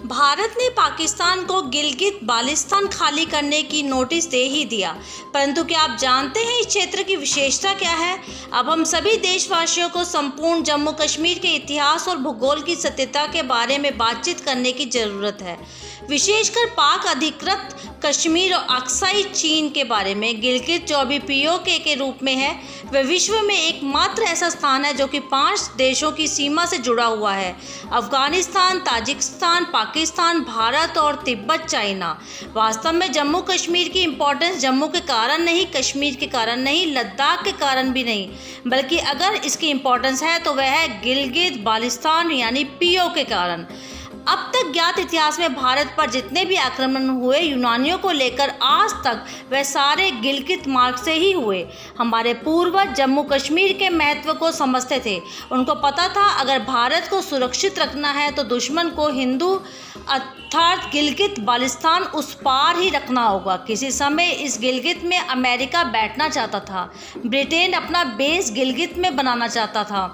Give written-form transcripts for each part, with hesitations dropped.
भारत ने पाकिस्तान को गिलगित बाल्टिस्तान खाली करने की नोटिस दे ही दिया, परंतु क्या आप जानते हैं इस क्षेत्र की विशेषता क्या है? अब हम सभी देशवासियों को संपूर्ण जम्मू कश्मीर के इतिहास और भूगोल की सत्यता के बारे में बातचीत करने की ज़रूरत है, विशेषकर पाक अधिकृत कश्मीर और अक्साई चीन के बारे में। गिलगित जो अभी पीओके के रूप में है, वह विश्व में एकमात्र ऐसा स्थान है जो कि 5 देशों की सीमा से जुड़ा हुआ है: अफगानिस्तान, ताजिकिस्तान, पाकिस्तान, भारत और तिब्बत, चाइना। वास्तव में जम्मू कश्मीर की इम्पोर्टेंस जम्मू के कारण नहीं, कश्मीर के कारण नहीं, लद्दाख के कारण भी नहीं, बल्कि अगर इसकी इम्पोर्टेंस है तो वह है गिलगित बाल्टिस्तान यानी पीओके के कारण। अब तक ज्ञात इतिहास में भारत पर जितने भी आक्रमण हुए यूनानियों को लेकर आज तक, वह सारे गिलगित मार्ग से ही हुए। हमारे पूर्वज जम्मू कश्मीर के महत्व को समझते थे। उनको पता था अगर भारत को सुरक्षित रखना है तो दुश्मन को हिंदू अर्थात गिलगित बाल्टिस्तान उस पार ही रखना होगा। किसी समय इस गिलगित में अमेरिका बैठना चाहता था, ब्रिटेन अपना बेस गिलगित में बनाना चाहता था,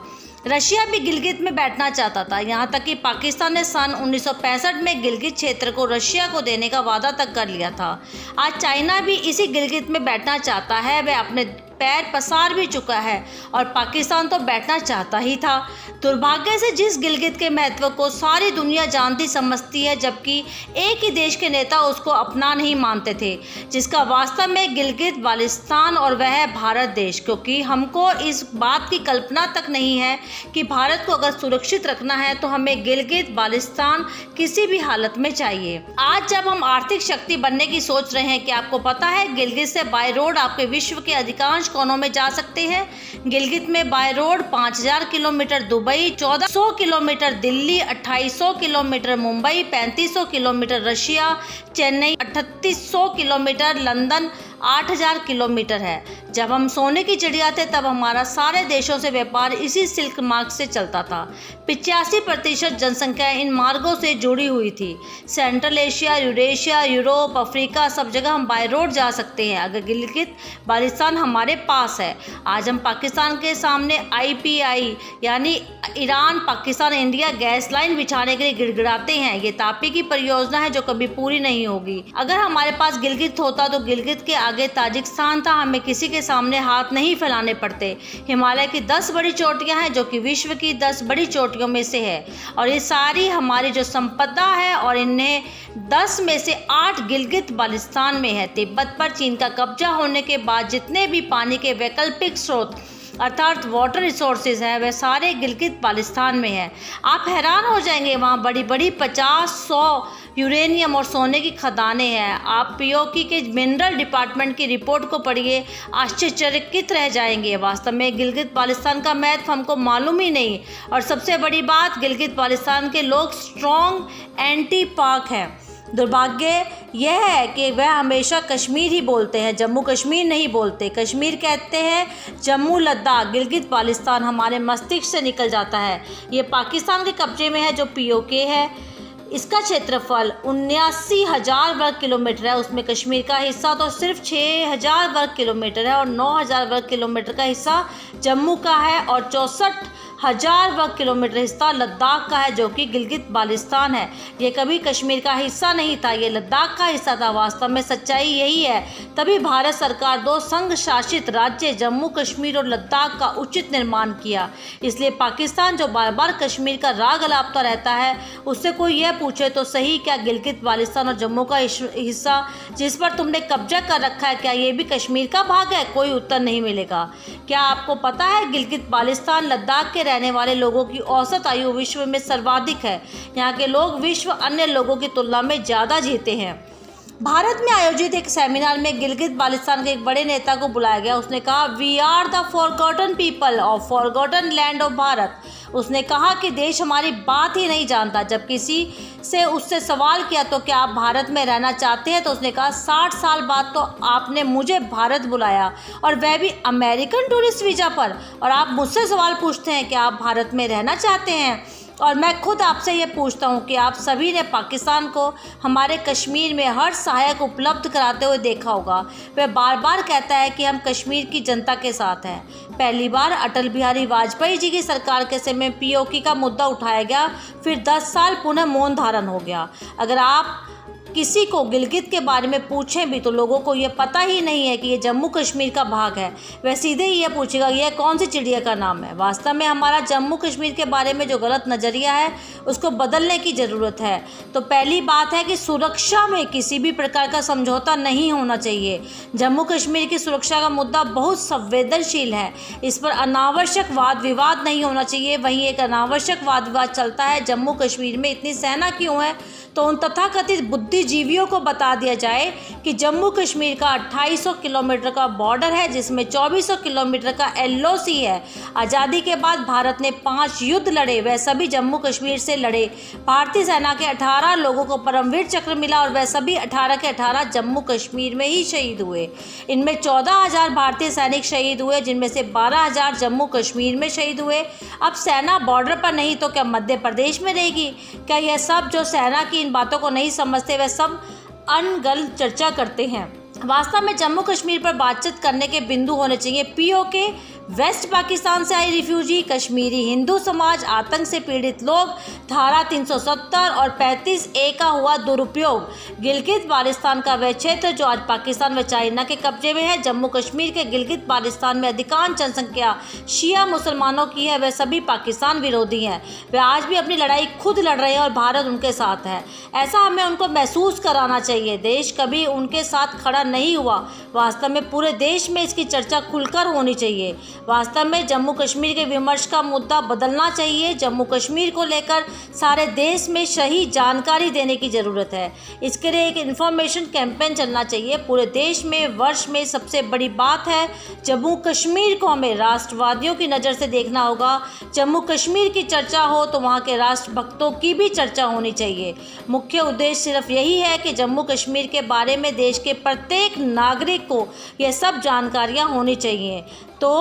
रशिया भी गिलगित में बैठना चाहता था, यहाँ तक कि पाकिस्तान ने सन 1965 में गिलगित क्षेत्र को रशिया को देने का वादा तक कर लिया था। आज चाइना भी इसी गिलगित में बैठना चाहता है, वह अपने पैर पसार भी चुका है, और पाकिस्तान तो बैठना चाहता ही था। दुर्भाग्य से जिस गिलगित के महत्व को सारी दुनिया जानती समझती है, जबकि एक ही देश के नेता उसको अपना नहीं मानते थे, जिसका वास्तव में गिलगित बाल्टिस्तान और वह है भारत देश। क्योंकि हमको इस बात की कल्पना तक नहीं है कि भारत को अगर सुरक्षित रखना है तो हमें गिलगित बाल्टिस्तान किसी भी हालत में चाहिए। आज जब हम आर्थिक शक्ति बनने की सोच रहे हैं, कि आपको पता है गिलगित से बाय रोड आपके विश्व के अधिकांश कोनों में जा सकते हैं। गिलगित में by road 5000 kilometre Dubai, 1400 kilometre Delhi, 2800 kilometre Mumbai, 3500 kilometre Russia, Chennai, 3800 kilometre London, 8000 kilometre है। जब हम सोने की चिड़िया थे तब हमारा सारे देशों से व्यापार इसी सिल्क मार्ग से चलता था। 85% जनसंख्या इन मार्गों से जुड़ी हुई थी। Central Asia, Eurasia, Europe, Africa, सब जगह हम बाय रोड जा सकते हैं अगर गिलगित बाल्टिस्तान हमारे पास है। आज हम पाकिस्तान के सामने IPI यानी Iran Pakistan India gas line बिछाने के लिए गिड़गिड़ाते हैं। ये तापी की परियोजना है जो कभी पूरी नहीं होगी। अगर हमारे पास गिलगित होता तो गिलगित के आगे ताजिकिस्तान था, हमें किसी के सामने हाथ नहीं फैलाने पड़ते। हिमालय की 10 बड़ी चोटियां हैं जो कि विश्व की 10 बड़ी चोटियों में से है, और ये सारी हमारी जो संपदा है, और इन्हें 10 में से 8 गिलगित बाल्टिस्तान में है। तिब्बत पर चीन का कब्जा होने के बाद जितने भी पानी के वैकल्पिक स्रोत अर्थात वाटर रिसोर्सेज हैं, वह सारे गिलगित बाल्टिस्तान में है। आप हैरान हो जाएंगे, वहाँ बड़ी बड़ी 50-100 यूरेनियम और सोने की खदानें हैं। आप पीओके के मिनरल डिपार्टमेंट की रिपोर्ट को पढ़िए, आश्चर्यचकित रह जाएंगे। वास्तव में गिलगित बाल्टिस्तान का महत्व हमको मालूम ही नहीं, और सबसे बड़ी बात, गिलगित बाल्टिस्तान के लोग स्ट्रॉन्ग एंटी पाक हैं। दुर्भाग्य यह है कि वह हमेशा कश्मीर ही बोलते हैं, जम्मू कश्मीर नहीं बोलते। कश्मीर कहते हैं जम्मू, लद्दाख, गिलगित बाल्टिस्तान हमारे मस्तिष्क से निकल जाता है। ये पाकिस्तान के कब्जे में है जो पीओके है। इसका क्षेत्रफल 79,000 वर्ग किलोमीटर है, उसमें कश्मीर का हिस्सा तो सिर्फ 6,000 वर्ग किलोमीटर है, और 9,000 वर्ग किलोमीटर का हिस्सा जम्मू का है, और 64,000 वर्ग किलोमीटर हिस्सा लद्दाख का है जो कि गिलगित बाल्टिस्तान है। ये कभी कश्मीर का हिस्सा नहीं था, ये लद्दाख का हिस्सा था। वास्तव में सच्चाई यही है। तभी भारत सरकार 2 संघ शासित राज्य जम्मू कश्मीर और लद्दाख का उचित निर्माण किया। इसलिए पाकिस्तान जो बार बार कश्मीर का राग अलापता रहता है, उससे कोई यह पूछे तो सही, क्या गिलगित बाल्टिस्तान और जम्मू का हिस्सा जिस पर तुमने कब्जा कर रखा है, क्या ये भी कश्मीर का भाग है? कोई उत्तर नहीं मिलेगा। क्या आपको पता है गिलगित बाल्टिस्तान लद्दाख के रहने वाले लोगों की औसत आयु विश्व में सर्वाधिक है? यहाँ के लोग विश्व अन्य लोगों की तुलना में ज़्यादा जीते हैं। भारत में आयोजित एक सेमिनार में गिलगित बाल्टिस्तान के एक बड़े नेता को बुलाया गया। उसने कहा, we are the forgotten people of forgotten land of Bharat. उसने कहा कि देश हमारी बात ही नहीं जानता। जब किसी से उससे सवाल किया तो क्या आप भारत में रहना चाहते हैं, तो उसने कहा 60 साल बाद तो आपने मुझे भारत बुलाया, और वह भी अमेरिकन टूरिस्ट वीज़ा पर, और आप मुझसे सवाल पूछते हैं कि आप भारत में रहना चाहते हैं। और मैं खुद आपसे ये पूछता हूँ कि आप सभी ने पाकिस्तान को हमारे कश्मीर में हर सहायक उपलब्ध कराते हुए देखा होगा। वह बार बार कहता है कि हम कश्मीर की जनता के साथ हैं। पहली बार अटल बिहारी वाजपेयी जी की सरकार के समय पीओके का मुद्दा उठाया गया, फिर 10 साल पुनः मौन धारण हो गया। अगर आप किसी को गिलगित के बारे में पूछें भी तो लोगों को ये पता ही नहीं है कि ये जम्मू कश्मीर का भाग है। वह सीधे ही ये पूछेगा यह कौन सी चिड़िया का नाम है। वास्तव में हमारा जम्मू कश्मीर के बारे में जो गलत नज़रिया है उसको बदलने की ज़रूरत है। तो पहली बात है कि सुरक्षा में किसी भी प्रकार का समझौता नहीं होना चाहिए। जम्मू कश्मीर की सुरक्षा का मुद्दा बहुत संवेदनशील है, इस पर अनावश्यक वाद विवाद नहीं होना चाहिए। वहीं एक अनावश्यक वाद विवाद चलता है जम्मू कश्मीर में इतनी सेना क्यों है, तो उन तथाकथित बुद्धिजीवियों को बता दिया जाए कि जम्मू कश्मीर का 2800 किलोमीटर का बॉर्डर है, जिसमें 2400 किलोमीटर का एलओसी है। आज़ादी के बाद भारत ने 5 युद्ध लड़े, वह सभी जम्मू कश्मीर से लड़े। भारतीय सेना के 18 लोगों को परमवीर चक्र मिला और वह सभी 18 के 18 जम्मू कश्मीर में ही शहीद हुए। इनमें 14,000 भारतीय सैनिक शहीद हुए, जिनमें से 12,000 जम्मू कश्मीर में शहीद हुए। अब सेना बॉर्डर पर नहीं तो क्या मध्य प्रदेश में रहेगी? क्या यह सब जो सेना की इन बातों को नहीं समझते वह सब अनगल चर्चा करते हैं? वास्तव में जम्मू कश्मीर पर बातचीत करने के बिंदु होने चाहिए पीओके, वेस्ट पाकिस्तान से आई रिफ्यूजी, कश्मीरी हिंदू समाज, आतंक से पीड़ित लोग, धारा 370 और 35A का हुआ दुरुपयोग, गिलगित बाल्टिस्तान का वह क्षेत्र जो आज पाकिस्तान व चाइना के कब्जे में है। जम्मू कश्मीर के गिलगित बाल्टिस्तान में अधिकांश जनसंख्या शिया मुसलमानों की है, वह सभी पाकिस्तान विरोधी हैं। वे आज भी अपनी लड़ाई खुद लड़ रहे हैं और भारत उनके साथ है। ऐसा हमें उनको महसूस कराना चाहिए। देश कभी उनके साथ खड़ा नहीं हुआ। वास्तव में पूरे देश में इसकी चर्चा खुलकर होनी चाहिए। वास्तव में जम्मू कश्मीर के विमर्श का मुद्दा बदलना चाहिए। जम्मू कश्मीर को लेकर सारे देश में सही जानकारी देने की ज़रूरत है। इसके लिए एक इन्फॉर्मेशन कैंपेन चलना चाहिए पूरे देश में। वर्ष में सबसे बड़ी बात है जम्मू कश्मीर को हमें राष्ट्रवादियों की नज़र से देखना होगा। जम्मू कश्मीर की चर्चा हो तो वहाँ के राष्ट्रभक्तों की भी चर्चा होनी चाहिए। मुख्य उद्देश्य सिर्फ यही है कि जम्मू कश्मीर के बारे में देश के प्रत्येक नागरिक को यह सब जानकारियाँ होनी चाहिए। तो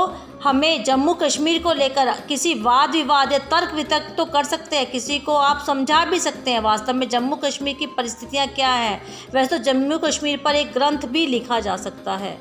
हमें जम्मू कश्मीर को लेकर किसी वाद विवाद या तर्क वितर्क तो कर सकते हैं, किसी को आप समझा भी सकते हैं वास्तव में जम्मू कश्मीर की परिस्थितियां क्या हैं। वैसे तो जम्मू कश्मीर पर एक ग्रंथ भी लिखा जा सकता है।